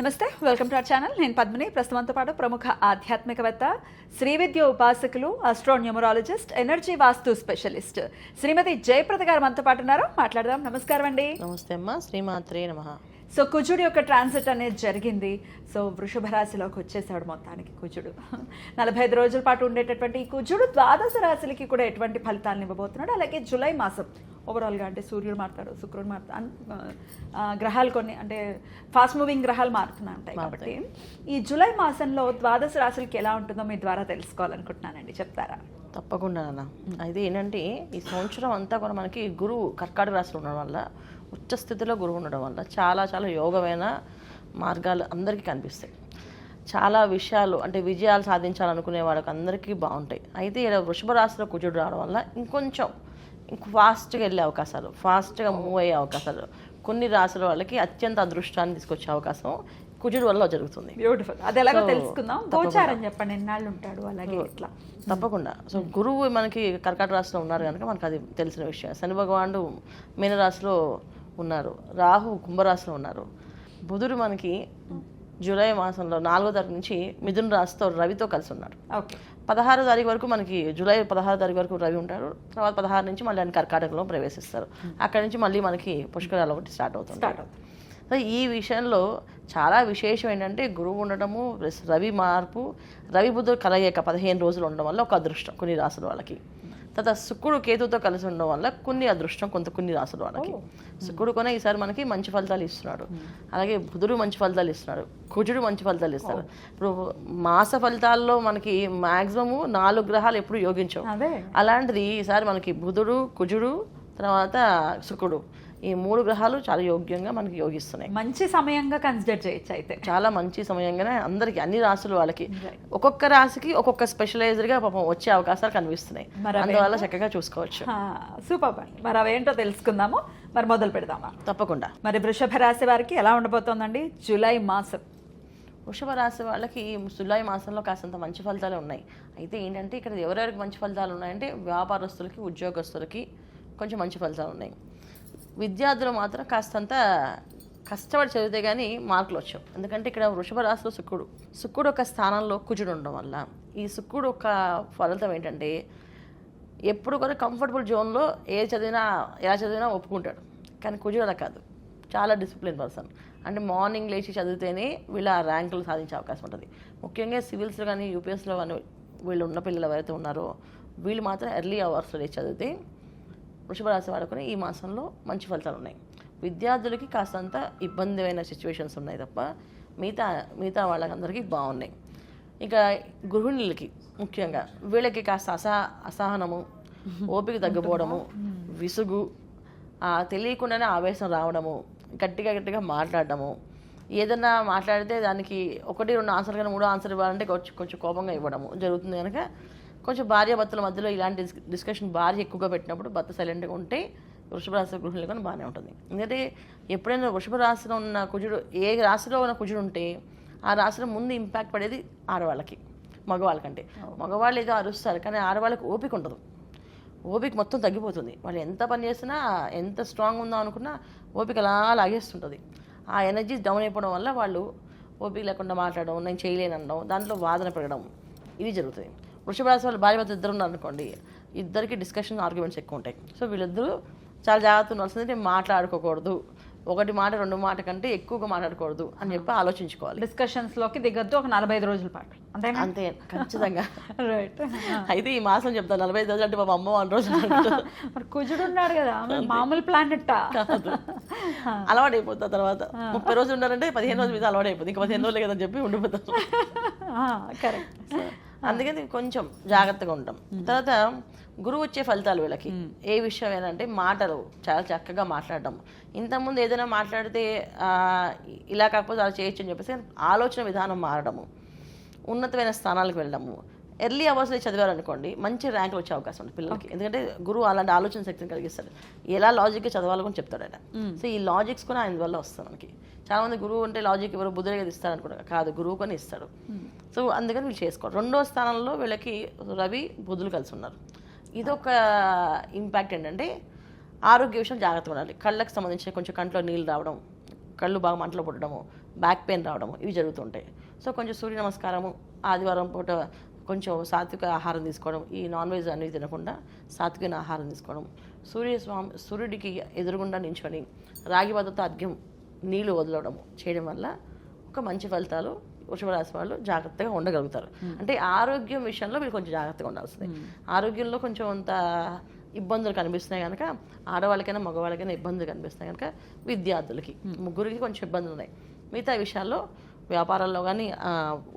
నమస్తే, welcome to our channel. నేను పద్మిని. ప్రస్తుతంతో పాటు ప్రముఖ ఆధ్యాత్మికవేత్త, శ్రీ విద్య ఉపాసకులు, ఆస్ట్రోన్యూమరాలజిస్ట్, ఎనర్జీ వాస్తు స్పెషలిస్ట్ శ్రీమతి జయప్రద గారు మనతో పాటు ఉన్నారు. మాట్లాడదాం. నమస్కారం అండి. నమస్తే అమ్మా. శ్రీమాత్రే నమః. సో కుజుడు యొక్క ట్రాన్సిట్ అనేది జరిగింది. సో వృషభ రాశిలోకి వచ్చేసాడు మొత్తానికి కుజుడు. 45 రోజుల పాటు ఉండేటటువంటి ఈ కుజుడు ద్వాదశ రాశులకి కూడా ఎటువంటి ఫలితాలను ఇవ్వబోతున్నాడు. అలాగే జూలై మాసం ఓవరాల్గా అంటే సూర్యుడు మారుతాడు, శుక్రుడు మారుతాడు, గ్రహాలు కొన్ని అంటే ఫాస్ట్ మూవింగ్ గ్రహాలు మారుతూనే ఉంటాయి. కాబట్టి ఈ జూలై మాసంలో ద్వాదశ రాశులకి ఎలా ఉంటుందో మీ ద్వారా తెలుసుకోవాలనుకుంటున్నానండి, చెప్తారా? తప్పకుండా అన్న. అయితే ఏంటంటే ఈ సంవత్సరం అంతా కూడా మనకి గురువు కర్కాటక రాశిలో ఉండడం వల్ల, ఉచ్చ స్థితిలో గురువు ఉండడం వల్ల చాలా చాలా యోగమైన మార్గాలు అందరికీ కనిపిస్తాయి. చాలా విషయాలు అంటే విజయాలు సాధించాలనుకునే వాళ్ళకి అందరికీ బాగుంటాయి. అయితే ఇలా వృషభ రాశిలో కుజుడు రావడం వల్ల ఇంకొంచెం ఫాస్ట్గా వెళ్ళే అవకాశాలు, ఫాస్ట్గా మూవ్ అయ్యే అవకాశాలు, కొన్ని రాశుల వాళ్ళకి అత్యంత అదృష్టాన్ని తీసుకొచ్చే అవకాశం కుజుడు వల్ల జరుగుతుంది. బ్యూటిఫుల్. అది ఎలాగో తెలుసుకుందాం. గోచారం చెప్పండి, ఎన్నాళ్ళు ఉంటాడు, అలాగే ఇట్లా. తప్పకుండా. సో గురువు మనకి కర్కాటక రాశిలో ఉన్నారు కనుక మనకు అది తెలిసిన విషయం. శని భగవానుడు మీనరాశిలో ఉన్నారు, రాహు కుంభరాశిలో ఉన్నారు, బుధుడు మనకి జూలై మాసంలో 4వ తారీఖు నుంచి మిథున రాశితో రవితో కలిసి ఉన్నాడు. 16వ తారీఖు వరకు మనకి జూలై 16వ తారీఖు వరకు రవి ఉంటారు. తర్వాత 16 నుంచి మళ్ళీ ఆయన కర్కాటకలో ప్రవేశిస్తారు. అక్కడి నుంచి మళ్ళీ మనకి పుష్కరాలు ఒకటి స్టార్ట్ అవుతుంది. సో ఈ విషయంలో చాలా విశేషం ఏంటంటే గురువు ఉండటము, రవి మార్పు, రవి బుధుడు కలయిక 15 రోజులు ఉండడం వల్ల ఒక అదృష్టం కొన్ని రాసుల వాళ్ళకి. తర్వాత శుక్రుడు కేతుతో కలిసి ఉండడం వల్ల కొన్ని అదృష్టం కొన్ని రాసుల వాళ్ళకి. శుక్రుడు కొనే ఈసారి మనకి మంచి ఫలితాలు ఇస్తున్నాడు. అలాగే బుధుడు మంచి ఫలితాలు ఇస్తున్నాడు, కుజుడు మంచి ఫలితాలు ఇస్తాడు. ఇప్పుడు మాస ఫలితాల్లో మనకి మాక్సిమము 4 గ్రహాలు ఎప్పుడు యోగించవు. అలాంటిది ఈసారి మనకి బుధుడు, కుజుడు, తర్వాత శుక్రుడు, ఈ 3 గ్రహాలు చాలా యోగ్యంగా మనకి యోగిస్తున్నాయి. మంచి సమయంగా కన్సిడర్ చేయొచ్చు. అయితే చాలా మంచి సమయంగానే అందరికి అన్ని రాశుల వాళ్ళకి ఒక్కొక్క రాశికి ఒక్కొక్క స్పెషలైజ్డ్గా పాపం వచ్చే అవకాశాలు కనిపిస్తున్నాయి. అందువల్ల చక్కగా చూసుకోవచ్చు. సూపర్ అండి. మరి అవేంటో తెలుసుకుందాము. మరి మొదలు పెడదామా? తప్పకుండా. మరి వృషభ రాశి వారికి ఎలా ఉండబోతోందండి జూలై మాసం? వృషభ రాశి వాళ్ళకి జూలై మాసంలో కాసంత మంచి ఫలితాలు ఉన్నాయి. అయితే ఏంటంటే ఇక్కడ ఎవరెవరికి మంచి ఫలితాలు ఉన్నాయంటే వ్యాపారస్తులకి, ఉద్యోగస్తులకి కొంచెం మంచి ఫలితాలు ఉన్నాయి. విద్యార్థులు మాత్రం కాస్తంత కష్టపడి చదివితే కానీ మార్కులు వచ్చావు. ఎందుకంటే ఇక్కడ వృషభ రాశిలో శుక్రుడు ఒక స్థానంలో కుజుడు ఉండడం వల్ల ఈ శుక్రుడు ఒక ఫలితం ఏంటంటే ఎప్పుడు కూడా కంఫర్టబుల్ జోన్లో ఎలా చదివినా ఒప్పుకుంటాడు. కానీ కుజుడు అలా కాదు, చాలా డిసిప్లిన్ పర్సన్. అంటే మార్నింగ్ లేచి చదివితేనే వీళ్ళ ర్యాంకులు సాధించే అవకాశం ఉంటుంది. ముఖ్యంగా సివిల్స్లో కానీ యూపీఎస్లో కానీ వీళ్ళు ఉన్న పిల్లలు ఎవరైతే ఉన్నారో వీళ్ళు మాత్రం ఎర్లీ అవర్స్లో లేచి చదివితే వృషభ రాశి వాడుకొని ఈ మాసంలో మంచి ఫలితాలు ఉన్నాయి. విద్యార్థులకి కాస్తంత ఇబ్బందిమైన సిచ్యువేషన్స్ ఉన్నాయి తప్ప మిగతా వాళ్ళకందరికీ బాగున్నాయి. ఇక గృహిణులకి ముఖ్యంగా వీళ్ళకి కాస్త అసహనము, ఓపిక తగ్గిపోవడము, విసుగు, తెలియకుండానే ఆవేశం రావడము, గట్టిగా మాట్లాడడము, ఏదన్నా మాట్లాడితే దానికి 1-2 ఆన్సర్ కానీ 3 ఆన్సర్ ఇవ్వాలంటే కొంచెం కోపంగా ఇవ్వడము జరుగుతుంది. కనుక కొంచెం భార్యాభర్తల మధ్యలో ఇలాంటి డిస్కషన్ భార్య ఎక్కువగా పెట్టినప్పుడు భర్త సైలెంట్గా ఉంటే వృషభ రాశి గృహిణులు కానీ బాగానే ఉంటుంది. ఎందుకంటే ఎప్పుడైనా వృషభ రాశిలో ఉన్న కుజుడు, ఏ రాశిలో ఉన్న కుజుడు ఉంటే ఆ రాశిలో ముందు ఇంపాక్ట్ పడేది ఆడవాళ్ళకి, మగవాళ్ళకంటే. మగవాళ్ళు ఏదో అరుస్తారు కానీ ఆడవాళ్ళకి ఓపిక ఉండదు. ఓపిక మొత్తం తగ్గిపోతుంది. వాళ్ళు ఎంత పని చేసినా, ఎంత స్ట్రాంగ్ ఉందాం అనుకున్నా ఓపిక అలా లాగేస్తుంటుంది. ఆ ఎనర్జీ డౌన్ అయిపోవడం వల్ల వాళ్ళు ఓపిక లేకుండా మాట్లాడడం, నేను చేయలేనడం, దాంట్లో వాదన పెరగడం ఇవి జరుగుతుంది. వృషభ రాశి వాళ్ళు భార్య భర్త ఇద్దరు ఉన్నారనుకోండి, ఇద్దరికి డిస్కషన్ ఆర్గ్యుమెంట్స్ ఎక్కువ ఉంటాయి. సో వీళ్ళిద్దరూ చాలా జాగ్రత్తగా ఉండాల్సింది. మాట్లాడుకోకూడదు, 1 మాట 2 మాట కంటే ఎక్కువగా మాట్లాడకూడదు అని చెప్పి ఆలోచించుకోవాలి. డిస్కషన్స్లోకి దిగద్దు ఒక 45 రోజుల పాటు. అంతే ఖచ్చితంగా. రైట్. అయితే ఈ మాసం చెప్తాను 45 రోజులు అంటే మా అమ్మ 1 రోజు మరి కుజుడు ఉన్నాడు కదా, మామూలు ప్లానెట్ కాదు. అలవాటు అయిపోతా. తర్వాత 30 రోజులు ఉండాలంటే 15 రోజుల మీద అలవాటు అయిపోతుంది. ఇంకా 15 రోజులే కదని చెప్పి ఉండిపోతాం. కరెక్ట్. అందుకని కొంచెం జాగ్రత్తగా ఉంటాం. తర్వాత గురువు వచ్చే ఫలితాలు వీళ్ళకి ఏ విషయం ఏంటంటే మాటలు చాలా చక్కగా మాట్లాడడం. ఇంతకుముందు ఏదైనా మాట్లాడితే ఇలా కాకపోతే అలా చేయొచ్చు అని చెప్పేసి ఆలోచన విధానం మారడము, ఉన్నతమైన స్థానాలకు వెళ్ళడము. ఎర్లీ అవర్స్లో చదివారనుకోండి మంచి ర్యాంకులు వచ్చే అవకాశం ఉంది పిల్లలకి. ఎందుకంటే గురువు అలాంటి ఆలోచన శక్తిని కలిగిస్తాడు. ఎలా లాజిక్గా చదవాలని చెప్తాడు ఆయన. సో ఈ లాజిక్స్ కూడా ఆయన వల్ల వస్తాయి మనకి. చాలామంది గురువు అంటే లాజిక్ ఎవరు బుద్ధుడిగా ఇస్తారు అనుకుంటారు, కాదు, గురువు కొని ఇస్తాడు. సో అందుకని వీళ్ళు చేసుకోవాలి. 2వ స్థానంలో వీళ్ళకి రవి బుధులు కలిసి ఉన్నారు. ఇదొక ఇంపాక్ట్ ఏంటంటే ఆరోగ్య విషయం జాగ్రత్తగా ఉండాలి. కళ్ళకి సంబంధించిన కొంచెం కంట్లో నీళ్ళు రావడం, కళ్ళు బాగా మంటలు పుట్టడము, బ్యాక్ పెయిన్ రావడము ఇవి జరుగుతుంటాయి. సో కొంచెం సూర్య నమస్కారము, ఆదివారం పూట కొంచెం సాత్విక ఆహారం తీసుకోవడం, ఈ నాన్ వెజ్ అనేవి తినకుండా సాత్విక ఆహారం తీసుకోవడం, సూర్యుడికి ఎదురుగుండా నించుని రాగి వద్దతో అర్ఘ్యం నీళ్లు వదలడం చేయడం వల్ల ఒక మంచి ఫలితాలు వృషభ రాశి వాళ్ళు జాగ్రత్తగా ఉండగలుగుతారు. అంటే ఆరోగ్యం విషయంలో వీళ్ళు కొంచెం జాగ్రత్తగా ఉండాల్సింది. ఆరోగ్యంలో కొంచెం అంత ఇబ్బందులు కనిపిస్తున్నాయి కనుక ఆడవాళ్ళకైనా మగవాళ్ళకైనా ఇబ్బందులు కనిపిస్తున్నాయి కనుక విద్యార్థులకి ముగ్గురికి కొంచెం ఇబ్బందులు ఉన్నాయి. మిగతా విషయాల్లో వ్యాపారాల్లో కానీ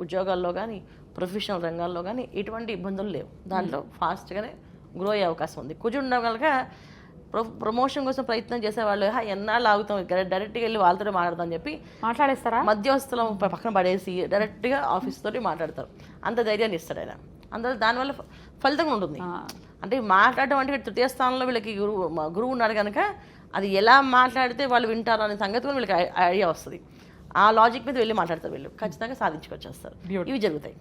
ఉద్యోగాల్లో కానీ ప్రొఫెషనల్ రంగాల్లో కానీ ఎటువంటి ఇబ్బందులు లేవు. దాంట్లో ఫాస్ట్గానే గ్రో అయ్యే అవకాశం ఉంది. కుజుడు ఉండగలక ప్రమోషన్ కోసం ప్రయత్నం చేసేవాళ్ళు ఎన్నాళ్ళు ఆగుతాం, డైరెక్ట్గా వెళ్ళి వాళ్ళతో మాట్లాడతామని చెప్పి మాట్లాడేస్తారా, మధ్యవస్థలో పక్కన పడేసి డైరెక్ట్గా ఆఫీస్ తోటి మాట్లాడతారు. అంత ధైర్యాన్ని ఇస్తాడు ఆయన. అందువల్ల దానివల్ల ఫలితంగా ఉంటుంది. అంటే మాట్లాడడం అంటే తృతీయ స్థానంలో వీళ్ళకి గురువు ఉన్నాడు కనుక అది ఎలా మాట్లాడితే వాళ్ళు వింటారు అనే సంగతి కూడా వీళ్ళకి ఐడియా వస్తుంది. ఆ లాజిక్ మీద వెళ్ళి మాట్లాడతారు, వీళ్ళు ఖచ్చితంగా సాధించుకొచ్చేస్తారు. ఇవి జరుగుతాయి.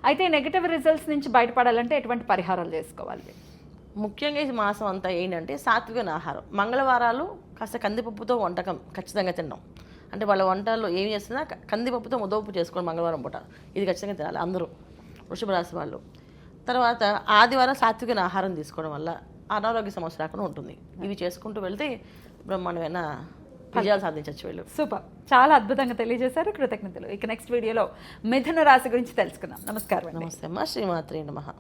అయితే నెగిటివ్ రిజల్ట్స్ నుంచి బయటపడాలంటే ఎటువంటి పరిహారాలు చేసుకోవాలి? ముఖ్యంగా ఈ మాసం అంతా ఏంటంటే సాత్విక ఆహారం. మంగళవారాలు కాస్త కందిపప్పుతో వంటకం ఖచ్చితంగా తినడం. అంటే వాళ్ళ వంటల్లో ఏం చేస్తున్నా కందిపప్పుతో ముద్దపప్పు చేసుకోవడం మంగళవారం పూట, ఇది ఖచ్చితంగా తినాలి అందరూ వృషభ రాశి వాళ్ళు. తర్వాత ఆదివారం సాత్విక ఆహారం తీసుకోవడం వల్ల అనారోగ్య సమస్య రాకుండా ఉంటుంది. ఇవి చేసుకుంటూ వెళ్తే బ్రహ్మాండమైన విజయాలు సాధించవచ్చు వీళ్ళు. సూపర్, చాలా అద్భుతంగా తెలియజేశారు, కృతజ్ఞతలు. ఇక నెక్స్ట్ వీడియోలో మిథున రాశి గురించి తెలుసుకుందాం. నమస్కారం. నమస్తే అమ్మ. శ్రీమాత్రే నమః.